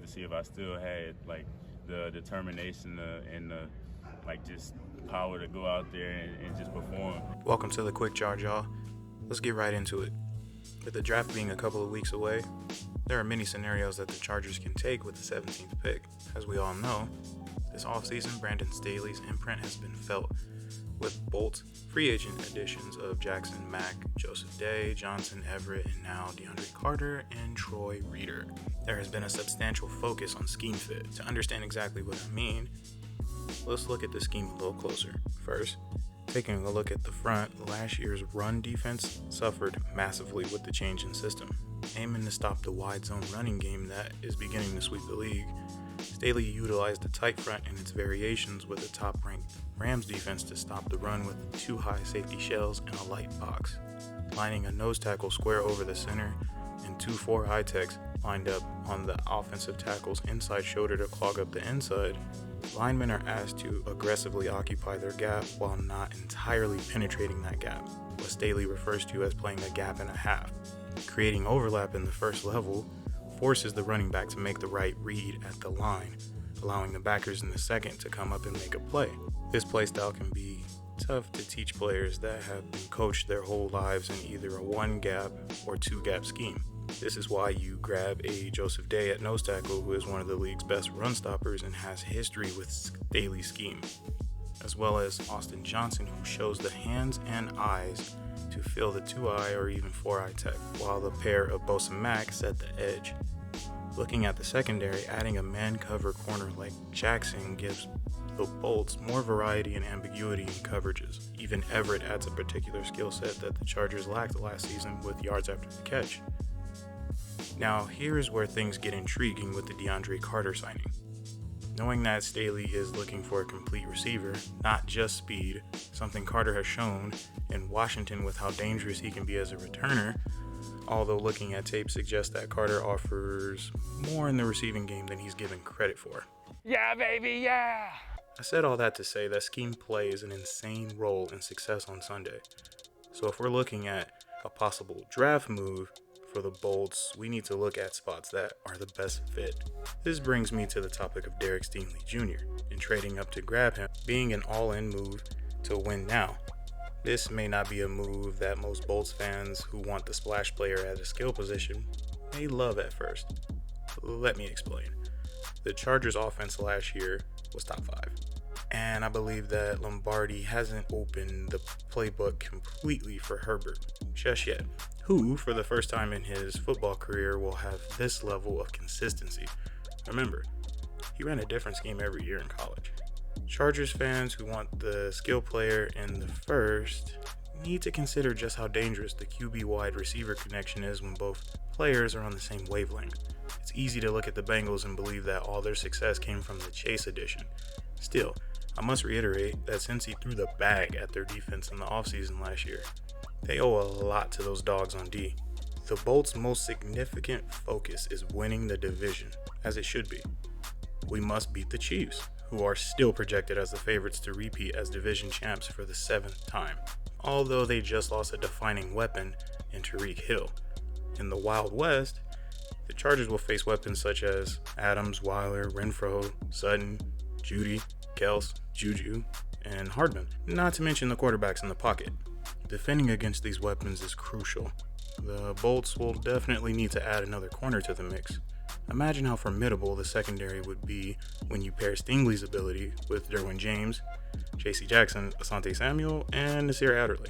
wanted to see if I still had like the determination and the like just power to go out there and just perform. Welcome to the Quick Charge, y'all. Let's get right into it. With the draft being a couple of weeks away, there are many scenarios that the Chargers can take with the 17th pick. As we all know, this offseason, Brandon Staley's imprint has been felt with Bolt's free agent additions of Jackson Mack, Joseph Day, Johnson Everett, and now DeAndre Carter and Troy Reeder. There has been a substantial focus on scheme fit. To understand exactly what I mean, let's look at the scheme a little closer. First, taking a look at the front, last year's run defense suffered massively with the change in system. Aiming to stop the wide zone running game that is beginning to sweep the league, Staley utilized the tight front and its variations with a top-ranked Rams defense to stop the run with 2 high safety shells and a light box, lining a nose tackle square over the center and 2 4 high techs lined up on the offensive tackle's inside shoulder to clog up the inside. Linemen are asked to aggressively occupy their gap while not entirely penetrating that gap, what Staley refers to as playing a gap and a half. Creating overlap in the first level forces the running back to make the right read at the line, allowing the backers in the second to come up and make a play. This play style can be tough to teach players that have been coached their whole lives in either a 1-gap or 2-gap scheme. This is why you grab a Joseph Day at nose tackle, who is one of the league's best run stoppers and has history with Staley's scheme, as well as Austin Johnson, who shows the hands and eyes to fill the 2-eye or even 4-eye tech, while the pair of Bosa Mack set the edge. Looking at the secondary, adding a man cover corner like Jackson gives the Bolts more variety and ambiguity in coverages. Even Everett adds a particular skill set that the Chargers lacked last season with yards after the catch. Now, here's where things get intriguing with the DeAndre Carter signing. Knowing that Staley is looking for a complete receiver, not just speed, something Carter has shown in Washington with how dangerous he can be as a returner, although looking at tape suggests that Carter offers more in the receiving game than he's given credit for. Yeah, baby, yeah! I said all that to say that scheme plays an insane role in success on Sunday. So if we're looking at a possible draft move for the Bolts, we need to look at spots that are the best fit. This brings me to the topic of Derek Stingley Jr. and trading up to grab him being an all-in move to win now. This may not be a move that most Bolts fans who want the splash player at a skill position may love at first. Let me explain. The Chargers offense last year was top 5. And I believe that Lombardi hasn't opened the playbook completely for Herbert just yet, who, for the first time in his football career, will have this level of consistency. Remember, he ran a different scheme every year in college. Chargers fans who want the skill player in the first need to consider just how dangerous the QB wide receiver connection is when both players are on the same wavelength. It's easy to look at the Bengals and believe that all their success came from the Chase edition. Still, I must reiterate that since he threw the bag at their defense in the offseason last year, they owe a lot to those dogs on D. The Bolts' most significant focus is winning the division, as it should be. We must beat the Chiefs, who are still projected as the favorites to repeat as division champs for the 7th time, although they just lost a defining weapon in Tyreek Hill. In the Wild West, the Chargers will face weapons such as Adams, Weiler, Renfro, Sutton, Judy, Kels, Juju, and Hardman, not to mention the quarterbacks in the pocket. Defending against these weapons is crucial. The Bolts will definitely need to add another corner to the mix. Imagine how formidable the secondary would be when you pair Stingley's ability with Derwin James, J.C. Jackson, Asante Samuel, and Nasir Adderley.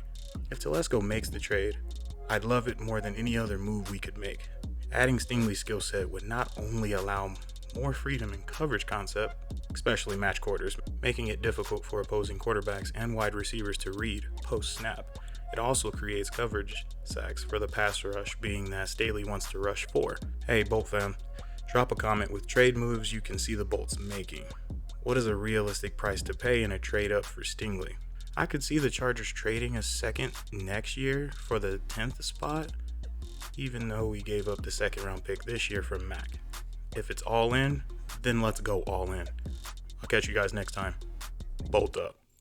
If Telesco makes the trade, I'd love it more than any other move we could make. Adding Stingley's skill set would not only allow more freedom in coverage concept, especially match quarters, making it difficult for opposing quarterbacks and wide receivers to read post-snap. It also creates coverage sacks for the pass rush, being that Staley wants to rush 4. Hey, Bolt fam, drop a comment with trade moves you can see the Bolts making. What is a realistic price to pay in a trade up for Stingley? I could see the Chargers trading a second next year for the 10th spot, even though we gave up the 2nd round pick this year from Mac. If it's all in, then let's go all in. I'll catch you guys next time. Bolt up.